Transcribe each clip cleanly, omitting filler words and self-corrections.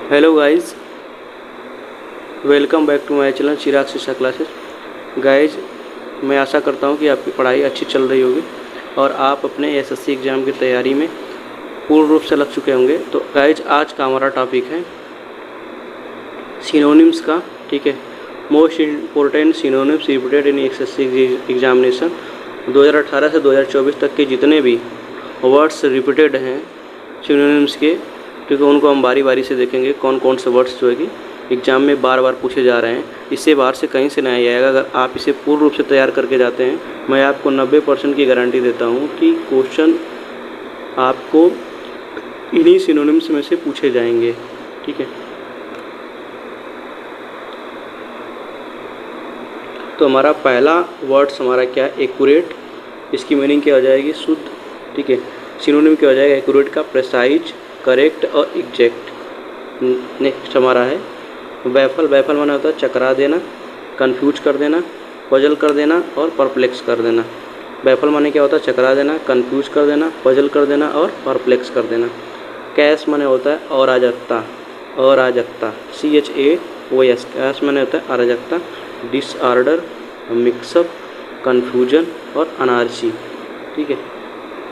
Hello guys, welcome back to my channel Chirag Shiksha classes. Guys, मैं आशा करता हूं कि आपकी पढ़ाई अच्छी चल रही होगी और आप अपने एसएससी एग्ज़ाम की तैयारी में पूर्ण रूप से लग चुके होंगे। तो गाइस, आज का हमारा टॉपिक है सिनोनिम्स का। ठीक है, most important synonyms repeated in SSC examination. 2018 से 2024 तक के जितने भी वर्ड्स रिपीटेड हैं सिनोनिम्स के, ठीक है, उनको हम बारी बारी से देखेंगे कौन कौन से वर्ड्स जो है कि एग्ज़ाम में बार बार पूछे जा रहे हैं। इससे बाहर से कहीं से नहीं आएगा। अगर आप इसे पूर्ण रूप से तैयार करके जाते हैं, मैं आपको 90% की गारंटी देता हूं कि क्वेश्चन आपको इन्हीं सिनोनिम्स में से पूछे जाएंगे। ठीक है, तो हमारा पहला वर्ड्स हमारा क्या है? एक्यूरेट। इसकी मीनिंग क्या हो जाएगी? शुद्ध। ठीक है, सिनोनिम क्या हो जाएगा एक्यूरेट का? प्रेसाइज, करेक्ट और एग्जैक्ट। नेक्स्ट हमारा है बैफल। बैफल माना होता है चकरा देना, कंफ्यूज कर देना, पजल कर देना और परप्लेक्स कर देना। बैफल माने क्या होता है? चकरा देना, कंफ्यूज कर देना, पजल कर देना और परप्लेक्स कर देना। कैश माने होता है अराजकता। अराजकता, CHAOS। कैश माने होता है अराजकता। डिसऑर्डर, मिक्सअप, कन्फ्यूजन और अनार्ची। ठीक है,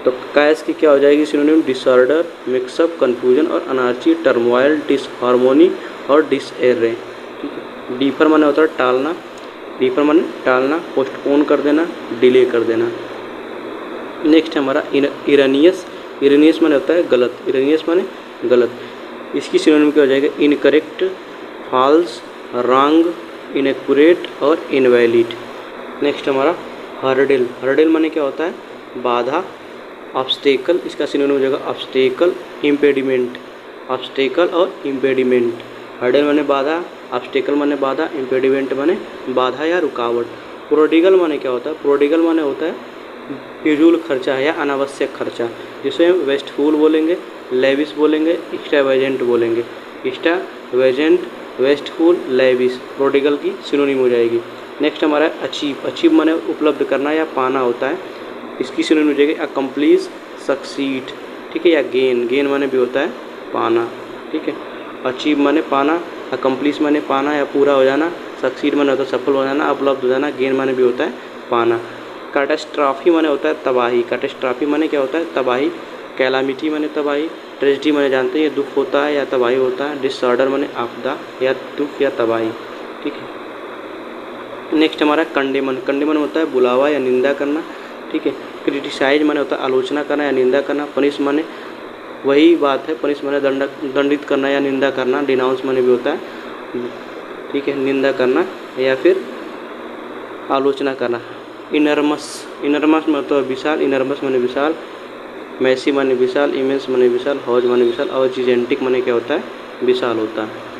तो कैश की क्या हो जाएगी सिनोनिम? डिसऑर्डर, मिक्सअप, कन्फ्यूजन और अनार्ची, टर्मोइल, डिसहार्मोनी और डिसएरे। ठीक है, डीफर माने होता है टालना। डीफर माने टालना, पोस्टपोन कर देना, डिले कर देना। नेक्स्ट हमारा इरेनियस। इरेनियस माने होता है गलत। इरेनियस माने गलत। इसकी सिनोनिम क्या हो जाएगा? इनकरेक्ट, फॉल्स, रॉन्ग, इनएक्यूरेट और इनवैलिड। नेक्स्ट हमारा हर्डल। हर्डल माने क्या होता है? बाधा। ऑब्स्टेकल, इसका सिनोनिम हो जाएगा ऑब्स्टेकल, इम्पेडिमेंट। ऑब्स्टेकल और इम्पेडिमेंट। हर्डल माने बाधा, ऑब्स्टेकल माने बाधा, इम्पेडिमेंट माने बाधा या रुकावट। प्रोडिगल माने क्या होता है? प्रोडिगल माने होता है फिजूल खर्चा या अनावश्यक खर्चा, जिसे हम वेस्टफुल बोलेंगे, लेविस बोलेंगे, एक्स्ट्रावेजेंट बोलेंगे। एक्स्ट्रावेजेंट, वेस्टफुल, लेविस प्रोडिगल की सिनोनिम हो जाएगी। नेक्स्ट हमारा अचीव। अचीव माने उपलब्ध करना या पाना होता है। इसकी सिनोनिम हो जाएगी अकम्प्लीस, सक्सीड। ठीक है, या गेन। गेन माने भी होता है पाना। ठीक है, अचीव माने पाना, अकम्प्लीस माने पाना या पूरा हो जाना, सक्सीड माने होता है सफल हो जाना, उपलब्ध हो जाना, गेन माने भी होता है पाना। कैटास्ट्रॉफी माने होता है तबाही। कैटास्ट्रॉफी माने क्या होता है? तबाही। कैलामिटी माने तबाही। ट्रेजिडी माने जानते हैं ये दुख होता है या तबाही होता है। डिसऑर्डर माने आपदा या दुख या तबाही। ठीक है, नेक्स्ट हमारा कंडेमन। कंडेमन होता है बुलावा या निंदा करना। ठीक है, क्रिटिसाइज माने होता है आलोचना करना या निंदा करना। पनिश माने वही बात है, पनिश माने दंडित करना या निंदा करना। डिनाउंस माने भी होता है, ठीक है, निंदा करना या फिर आलोचना करना। इनर्मस। इनर्मस में होता है विशाल। इनर्मस माने विशाल। मैसी माने विशाल। इमेंस माने विशाल। हॉज माने विशाल। और जिजेंटिक माने क्या होता है? विशाल होता है।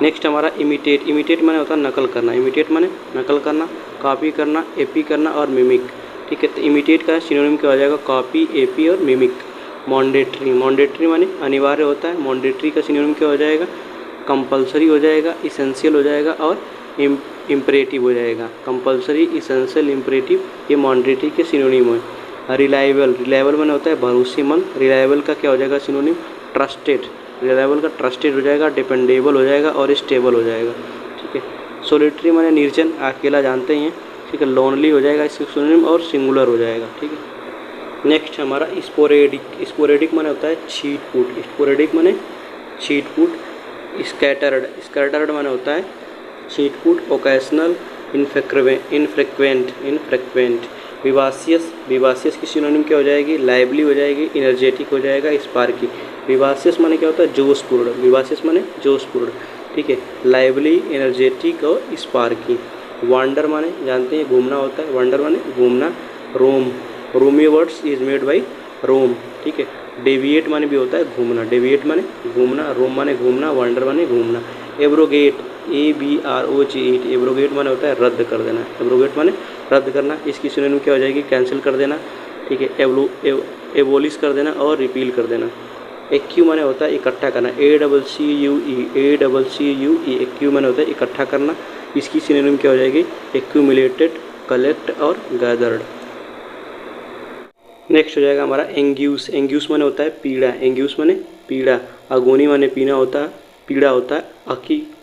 नेक्स्ट हमारा इमिटेट। इमिटेट माने होता है नकल करना। इमिटेट माने नकल करना, कॉपी करना, एपी करना और मिमिक। ठीक है, तो इमिटेट का सिनोनिम क्या हो जाएगा? कॉपी, एपी और मिमिक। मॉन्डेटरी। मॉन्डेटरी माने अनिवार्य होता है। मॉन्डेटरी का सिनोनिम क्या हो जाएगा? कंपलसरी हो जाएगा, इसेंशियल हो जाएगा और इम्परेटिव हो जाएगा। कंपलसरी, इसेंशियल, इम्परेटिव, ये मॉन्डेटरी के सिनोनिम है। रिलायबल। रिलायबल माने होता है भरोसेमंद। रिलायबल का क्या हो जाएगा सिनोनिम? ट्रस्टेड। रिलायबल का ट्रस्टेड हो जाएगा, डिपेंडेबल हो जाएगा और स्टेबल हो जाएगा। ठीक है, सोलिटरी माने निर्जन, अकेला, जानते ही हैं। ठीक है, लोनली हो जाएगा इसका सिनोनिम और सिंगुलर हो जाएगा। ठीक है, नेक्स्ट हमारा स्पोरेडिक। स्पोरेडिक माने होता है छीट-फूट। स्पोरेडिक माने छीट-फूट। स्कैटर्ड। स्कैटर्ड माने होता है छीट-फूट। ओकेशनल, इनफ्रेक्वेंट। विवासियस। विवासियस की सिनोनिम क्या हो जाएगी? लाइवली हो जाएगी, एनर्जेटिक हो जाएगा, स्पार्की। विवासियस माने क्या होता है? जोशपूर्ण। विवासियस माने जोशपूर्ण। ठीक है, लाइवली, एनर्जेटिक और स्पार्की। वांडर माने जानते हैं घूमना होता है। वांडर माने घूमना। रोम। रोमी वर्ड्स इज मेड बाई रोम। ठीक है, डेविएट माने भी होता है घूमना। डेविएट माने घूमना। रोम माने घूमना। वांडर माने घूमना। Abrogate, ABROGET। एब्रोगेट माने होता है रद्द कर देना। एब्रोगेट माने रद्द करना। इसकी सिनोनिम क्या हो जाएगी? कैंसिल कर देना। ठीक है, एबोलिश कर देना और रिपील कर देना। एक्यू माने होता है इकट्ठा करना, ACCUE, एक्यू माने होता है इकट्ठा करना। इसकी सिनोनिम क्या हो जाएगी? एक्यूमुलेटेड, कलेक्ट और गैदर्ड। नेक्स्ट हो जाएगा हमारा एंग्यूस। एंग्यूस माने होता है पीड़ा, एंग्यूस माने पीड़ा। अगोनी माने पीना होता है, पीड़ा होता है।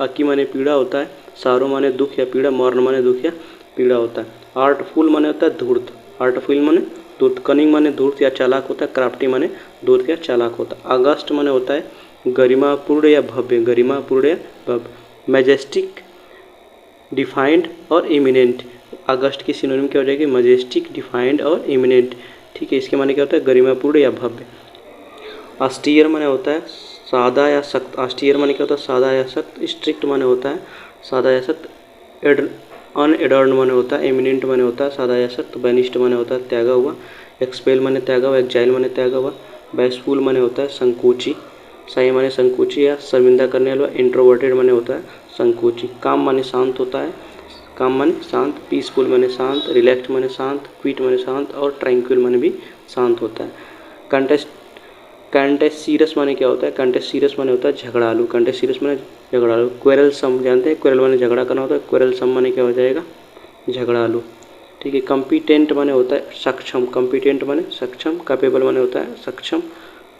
अकी माने पीड़ा होता है। सारो माने दुख या पीड़ा। मॉर्न माने दुख या पीड़ा होता है। आर्टफुल माने होता है धूर्त, आर्टफुल माने धूर्त। कनिंग माने धूर्त या चालाक होता है। क्राफ्टी माने धूर्त या चालाक होता है। अगस्ट माने होता है गरिमापूर्ण या भव्य, गरिमापूर्ण या भव्य। मैजेस्टिक, डिफाइंड और इमिनेंट। अगस्त की सिनोनिम क्या हो जाएगी? मैजेस्टिक, डिफाइंड और इमिनेंट। ठीक है, इसके माने क्या होता है? गरिमापूर्ण या भव्य। ऑस्टियर माने होता है सादा या सख्त, ऑस्टियर माने क्या होता है? सादा या सख्त। स्ट्रिक्ट माने होता है सादा या सख्त। अनएडर्न माने होता है एमिनेंट माने होता है सादा या सख्त। बैनिस्ड माने होता है त्यागा हुआ। एक्सपेल माने त्यागा हुआ। एक्जाइल माने त्यागा हुआ। बैसफुल माने होता है संकोची। सही माने संकोची या शर्मिंदा करने वाला। इंट्रोवर्टेड माने होता है संकोची। काम माने शांत होता है, काम माने शांत। पीसफुल माने शांत। रिलैक्स माने शांत। क्विट माने शांत और ट्रैंक्विल माने भी शांत होता है। कंटेस्टीरस माने क्या होता है? कंटेस्टीरस माने होता है झगड़ालू, कंटेस्टीरस माने झगड़ालू। क्वेरलसम जानते हैं? क्वेरल माने झगड़ा करना होता है। क्वेरलसम माने क्या हो जाएगा? झगड़ालू। ठीक है। कम्पिटेंट माने होता है सक्षम, कम्पिटेंट माने सक्षम। कैपेबल माने होता है सक्षम।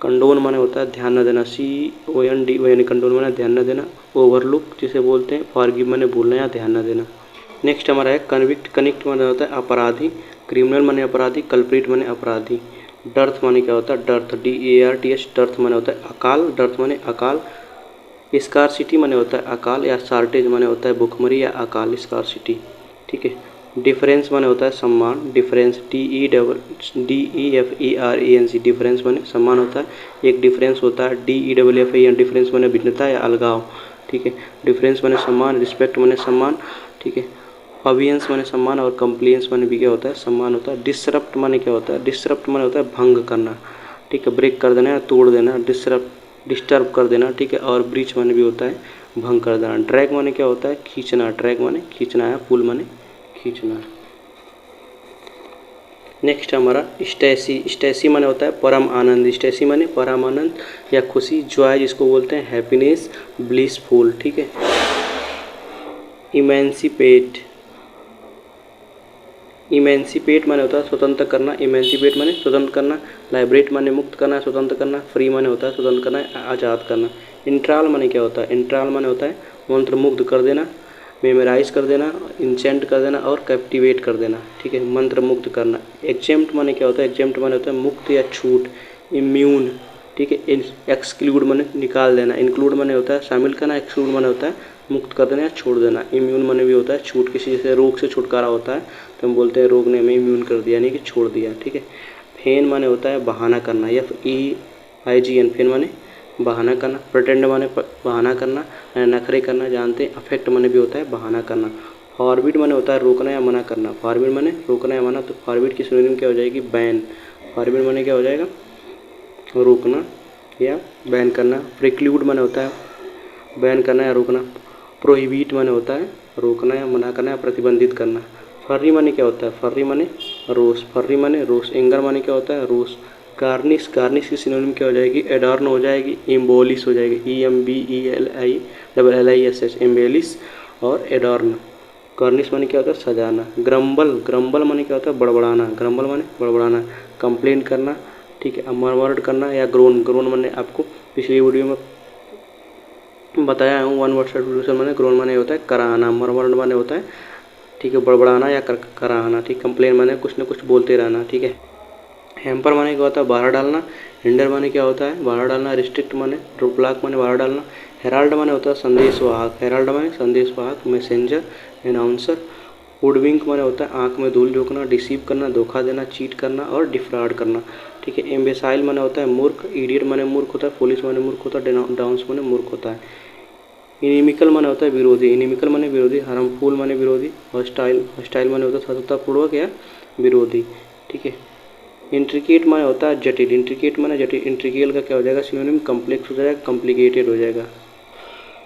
कंडोन माने होता है ध्यान न देना, COND यानी कंडोन माने ध्यान न देना। ओवरलुक जिसे बोलते हैं। फॉरगिव माने भूलना या ध्यान न देना। नेक्स्ट हमारा है कन्विक्ट। कनिक्ट माने होता है अपराधी। क्रिमिनल माने अपराधी। कल्प्रिट माने अपराधी। डर्थ माने क्या होता है? डर्थ, DARTH, डर्थ माने होता है अकाल, डर्थ माने अकाल। स्कार्सिटी माने होता है अकाल या शार्टेज माने होता है भुखमरी या अकाल, स्कार्सिटी। ठीक है। डिफरेंस माने होता है सम्मान, डिफरेंस, DEFERENC, डिफरेंस माने सम्मान होता है। एक डिफरेंस होता है DEFFEN, डिफरेंस माने भिन्नता या अलगाव। ठीक है। डिफरेंस माने सम्मान, रिस्पेक्ट माने सम्मान। ठीक है। ऑबियंस माने सम्मान और कंप्लियंस माने भी क्या होता है? सम्मान होता है। डिसरप्ट माने क्या होता है? डिसरप्ट माने होता है भंग करना। ठीक है, ब्रेक कर देना या तोड़ देना। डिस्टर्ब कर देना। ठीक है। और ब्रीच माने भी होता है भंग कर देना। ड्रैग माने क्या होता है? खींचना, ड्रैग माने खींचना है। पुल माने खींचना। नेक्स्ट हमारा स्टेसी। स्टेसी माने होता है परम आनंद, स्टेसी माने परम आनंद या खुशी। जॉय जिसको बोलते हैं हैप्पीनेस, ब्लिसफुल। ठीक है। इमेंसिपेट, इमेंसिपेट माने होता है स्वतंत्र करना, इमेंसिपेट माने स्वतंत्र करना। लाइब्रेट माने मुक्त करना, स्वतंत्र करना। फ्री माने होता है स्वतंत्र करना, आज़ाद करना। इंट्राल माने क्या होता है? इंट्राल माने होता है मंत्र मुग्ध कर देना, मेमोराइज कर देना, इंचेंट कर देना और कैप्टिवेट कर देना। ठीक है, मंत्र मुग्ध करना। एग्जेम्प्ट माने क्या होता है? एग्जेम्प्ट माने होता है मुक्त या छूट। इम्यून, ठीक है। एक्सक्लूड माने निकाल देना। इंक्लूड माने होता है शामिल करना। एक्सक्लूड माने होता है मुक्त कर देना या छोड़ देना। इम्यून माने भी होता है छूट, किसी से रोग से छुटकारा होता है तो हम बोलते हैं रोग ने हमें इम्यून कर दिया, यानी कि छोड़ दिया। ठीक है। फेन माने होता है बहाना करना, FEIGN, फेन माने बहाना करना। प्रिटेंड माने बहाना करना, नखरे करना जानते हैं। अफेक्ट माने भी होता है बहाना करना। फॉरबिड माने होता है रोकना या मना करना, फॉरबिड माने रोकना या मना। तो फॉरबिड की सिनोनिम क्या हो जाएगी? बैन। फॉरबिड माने क्या हो जाएगा? रोकना या बैन करना। प्रिक्लूड माने होता है बैन करना या रोकना। प्रोहिबिट माने होता है रोकना या मना करना या प्रतिबंधित करना। फर्री माने क्या होता है? फर्री माने रोष, फर्री माने रोष। एंगर माने क्या होता है? रोष। गार्निश, गार्निश की सिनोनिम क्या हो जाएगी? एडॉर्न हो जाएगी, एम्बोलिश हो जाएगी, EMBELISH, एम्बेलिश और एडॉर्न। गार्निश माने क्या होता है? सजाना। ग्रम्बल, ग्रम्बल माने क्या होता है? बड़बड़ाना, ग्रम्बल माने बड़बड़ाना। कंप्लेन करना, ठीक है। मर्मर्ड करना या ग्रोन, ग्रोन माने आपको पिछली वीडियो में बताया हूँ, वन वर्ड सॉल्यूशन माने ग्रोन माने होता है कराहना। मर्मर्ड माने होता है, ठीक है, बड़बड़ाना या कराहना। ठीक। कंप्लेन माने कुछ न कुछ बोलते रहना। ठीक है। हैम्पर माने क्या होता है? बाहर डालना। हिंडर माने क्या होता है? बाहर डालना। रिस्ट्रिक्ट माने, ब्लॉक माने बाहर डालना। हेराल्ड माने होता है संदेशवाहक, हेराल्ड माने संदेशवाहक। Messenger, announcer. वुडविंक माने होता है आंख में धूल झोंकना, डिसीव करना, धोखा देना, चीट करना और डिफ्रॉड करना। ठीक है। एम्बेसाइल माने होता है मूर्ख। इडियट माने मूर्ख होता है। फुलिश माने मूर्ख होता है। डाउंस माने मूर्ख होता है। इनिमिकल माने होता है विरोधी, इनिमिकल माने विरोधी। हार्मफुल माने विरोधी। हॉस्टाइल, हॉस्टाइल माने होता है शत्रुतापूर्वक या विरोधी। ठीक है। इंट्रिकेट माने होता है जटिल, इंट्रिकेट माने जटिल। इंट्रिकेल का क्या हो जाएगा? सिनोनिम कम्प्लेक्स हो जाएगा, कॉम्प्लिकेटेड हो जाएगा।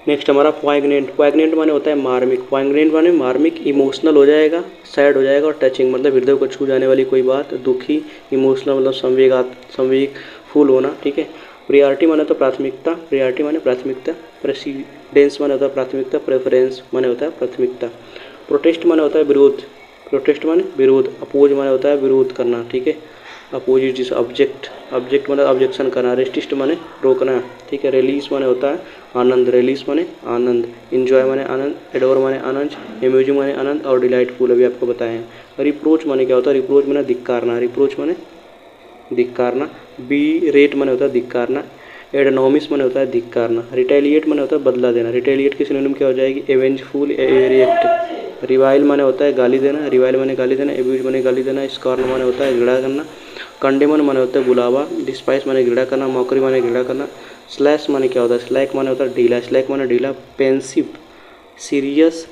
नेक्स्ट हमारा पॉइग्नेंट। पॉइग्नेंट माने होता है मार्मिक, पॉइग्नेंट माने मार्मिक। इमोशनल हो जाएगा, सैड हो जाएगा और टचिंग मतलब हृदय को छू जाने वाली कोई बात। दुखी, इमोशनल मतलब संवेग फुल होना। ठीक है। प्रियॉरिटी माने होता है प्राथमिकता, प्रियॉरिटी माने प्राथमिकता, प्रेसिडेंस माने होता है प्राथमिकता, प्रेफरेंस माने होता है प्राथमिकता। प्रोटेस्ट माने होता है विरोध, प्रोटेस्ट माने विरोध, अपोज माने होता है विरोध करना, ठीक है, अपोजिट जिस ऑब्जेक्ट, ऑब्जेक्ट मतलब ऑब्जेक्शन करना, रेसिस्ट माने रोकना, ठीक है, रिलीज माने होता है आनंद, रिलीज माने आनंद, एंजॉय माने आनंद, एडोर माने आनंद, अम्यूजिंग माने आनंद और डिलाइटफुल अभी आपको बताए हैं। रिप्रोच माने क्या होता है, रिप्रोच माने धिक्कारना, रिप्रोच माने धिक्कारना, बी रेट माने होता है धिक्कारना, एडनोमिस माने होता है धिक्कारना, रिटेलिएट माने होता है बदला देना, रिटेलिएट की सिनोनिम क्या हो जाएगी, एवेंजफुल, रिएक्ट, रिवाइल माने होता है गाली देना, रिवाइल माने गाली देना, एब्यूज माने गाली देना, स्कॉर्न माने होता है घृणा करना, कंडेमन माने होता है बुलावा, डिस्पाइस माने घृणा करना, मॉकरी माने घृणा करना, स्लैश माने क्या होता है, स्लैक माने होता है ढीला, स्लैक माने ढीला, पेंसिव, सीरियस,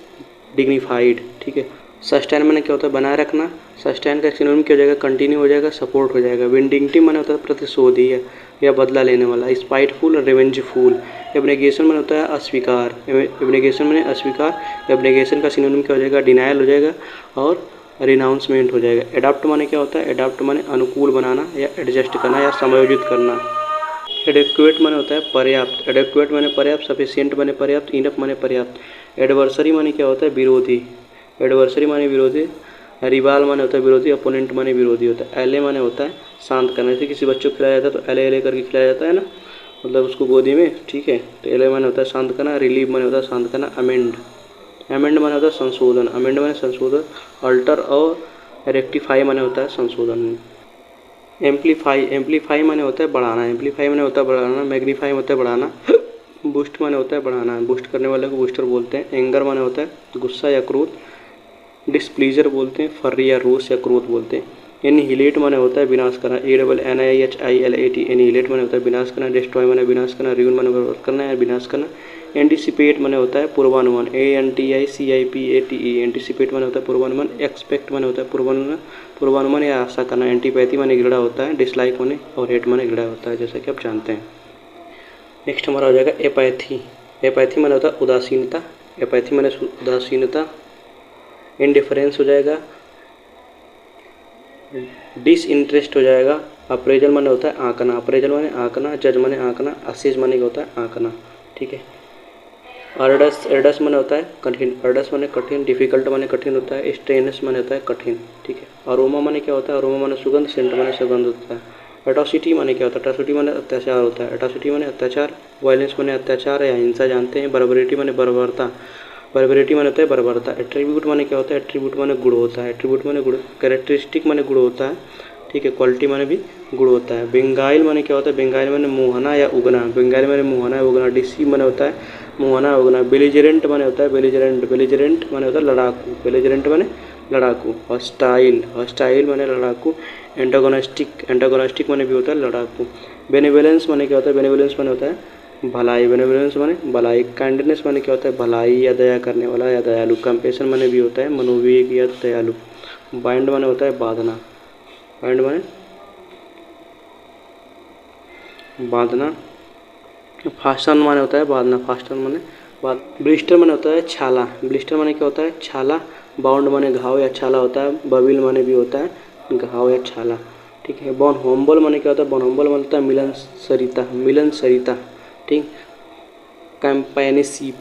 डिग्निफाइड, ठीक है। सस्टेन माने क्या होता है बनाए रखना, सस्टेन का सिनोनिम क्या हो जाएगा, कंटिन्यू हो जाएगा, सपोर्ट हो जाएगा। विंडिंगटिव माने होता है प्रतिशोधी है या बदला लेने वाला, स्पाइटफुल, रिवेंजफुल। एब्नेगेशन माने होता है अस्वीकार, एब्नेगेशन माने अस्वीकार, एब्नेगेशन का सिनोनिम क्या हो जाएगा, डिनायल हो जाएगा और रिनाउंसमेंट हो जाएगा। एडाप्ट माने क्या होता है, एडाप्ट माने अनुकूल बनाना या एडजस्ट करना या समायोजित करना। एडेक्वेट माने होता है पर्याप्त, एडेक्वेट माने पर्याप्त, सफिशिएंट माने पर्याप्त, इनफ माने पर्याप्त। एडवर्सरी माने क्या होता है, विरोधी, एडवर्सरी माने विरोधी, रिवाल माने होता है विरोधी, अपोनेंट माने विरोधी होता है। एले माने होता है शांत करना, जैसे किसी बच्चे को खिलाया जाता है तो एले एले करके खिलाया जाता है ना, मतलब उसको गोदी में, ठीक है, तो एले माने होता है शांत करना, रिलीव माने होता है शांत करना, अमेंड, अमेंड माने होता है संशोधन, अमेंड माने संशोधन, अल्टर और रेक्टिफाई माने होता है संशोधन। एम्पलीफाई, एम्पलीफाई माने होता है बढ़ाना, एम्पलीफाई माने होता है बढ़ाना, मैग्नीफाई होता है बढ़ाना, बूस्ट माने होता है बढ़ाना, बूस्ट करने वाले को बूस्टर बोलते हैं। एंगर माने होता है गुस्सा या क्रोध, डिस्प्लीजर बोलते हैं, फर्री या रोष या क्रोध बोलते हैं। एनिहिलेट माने होता है विनाश करना, ANNIHILAT, एनिहिलेट माने होता है विनाश करना, डिस्ट्रॉय माने विनाश करना, रियून माने बर्बाद करना या विनाश करना। एंटिसिपेट माने होता है पूर्वानुमान, ANTICIPATE, एंटिसिपेट माने होता है पूर्वानुमान, एक्सपेक्ट माने होता है पूर्वानुमान, पूर्वानुमान या आशा करना। एंटीपैथी माने घृणा होता है, डिसलाइक माने और हेट माने घृणा होता है, जैसा कि आप जानते हैं। नेक्स्ट हमारा हो जाएगा एपैथी, एपैथी माने होता है उदासीनता, एपैथी माने उदासीनता। इंडिफरेंस हो जाएगा, डिसइंटरेस्ट हो जाएगा। अप्रेजल माने होता है आंकना, अप्रेजल माने आंकना, जज माने आंकना, असेज माने होता है आंकना, ठीक है। अर्डस, अर्डस माने होता है कठिन, अर्डस माने कठिन, डिफिकल्ट माने कठिन होता है, स्ट्रेनस माने होता है कठिन, ठीक है। अरोमा माने क्या होता है, अरोमा माने सुगंध, सेंट माने सुगंध होता है। एट्रोसिटी माने क्या होता है, एट्रोसिटी माने अत्याचार होता है, एट्रोसिटी माने अत्याचार, वायलेंस माने अत्याचार या हिंसा जानते हैं। बार्बरिटी माने बर्बरता, बार्बरिटी माने होता है बर्बरता। एट्रीब्यूट माने क्या होता है, एट्रीब्यूट माने गुण होता है, एट्रीब्यूट माने गुण, कैरेक्टरिस्टिक माने गुण होता है, ठीक है। क्वालिटी माने भी गुण होता है। बेंगाइल माने क्या होता है, बेंगाइल माने मुहाना या उगना, बेंगाइल माने मुहाना या उगना। डिसी माने होता है मुहाना उगना। बेलिजरेंट माने होता है बेलिजरेंट, बेलिजरेंट माने होता है लड़ाकू, बेलिजरेंट माने लड़ाकू। हॉस्टाइल, हॉस्टाइल माने लड़ाकू। एंटागोनिस्टिक, एंटागोनिस्टिक माने भी होता है लड़ाकू। बेनिवोलेंस माने क्या होता है, बेनिवोलेंस माने होता है भलाई, बेनिवोलेंस माने भलाई। काइंडनेस माने क्या होता है, भलाई या दया करने वाला या दयालु। कंपेशन माने भी होता है मनोवेग या दयालु। बाइंड माने होता है बांधना, बाइंड माने बांधना। फास्टन माने होता है बांधना, फास्टन माने बांध। ब्लिस्टर माने होता है छाला, ब्लिस्टर माने क्या होता है छाला। बाउंड माने घाव या छाला होता है। बबिल माने भी होता है घाव या छाला, ठीक है। बॉन होम्बल माने क्या होता है, बॉन होम्बल माने होता है मिलन सरिता, मिलन सरिता, ठीक। कंपेनिशिप,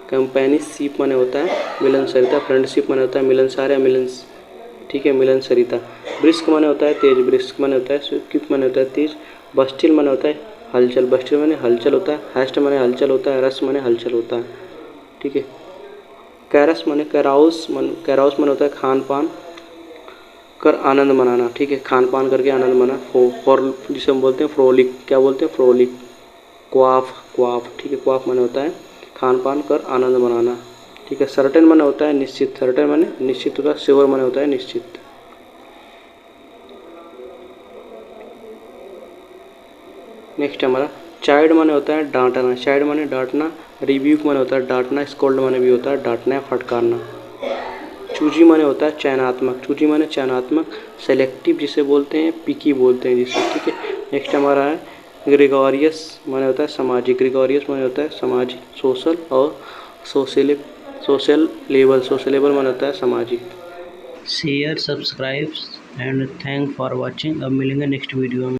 कंपेनिशिप माने होता है मिलन सरिता। फ्रेंडशिप माने होता है मिलनसार या मिलन, ठीक है, मिलन सरिता। ब्रिस्क माने होता है तेज, ब्रिस्क माने होता है क्विक माने होता है तेज। बस्टिल माने होता है हलचल, बस्टिल माने हलचल होता है। हैस्ट माने हलचल होता है। रस माने हलचल होता है, ठीक है। कैरस माने कैराउस, कैराउस माने होता है खान पान कर आनंद मनाना, ठीक है, खान पान करके आनंद मना। फॉर जिसे हम बोलते हैं फ्रोलिक, क्या बोलते हैं फ्रोलिक। क्वाफ, क्वाफ, ठीक है, क्वाफ माने होता है खान पान कर आनंद मनाना, ठीक है। सर्टेन माने होता है निश्चित, सर्टेन माने निश्चित होता है। श्योर माने होता है निश्चित। नेक्स्ट हमारा चाइल्ड माने होता है डांटना, चाइल्ड माने डांटना। रिव्यूक माने होता है डांटना। स्कोल्ड माने भी होता है डांटना या फटकारना। चूजी माने होता है चयनात्मक, चूजी माने चयनात्मक। सेलेक्टिव जिसे बोलते हैं, पिकी बोलते हैं जिसे, ठीक है। नेक्स्ट हमारा है ग्रेगोरियस माने होता है सामाजिक, ग्रेगोरियस माने होता है सामाजिक, सोशल और सोशल लेवल, सोशल लेवल माने होता है सामाजिक। Share, subscribe and thank for watching. अब मिलेंगे नेक्स्ट वीडियो में।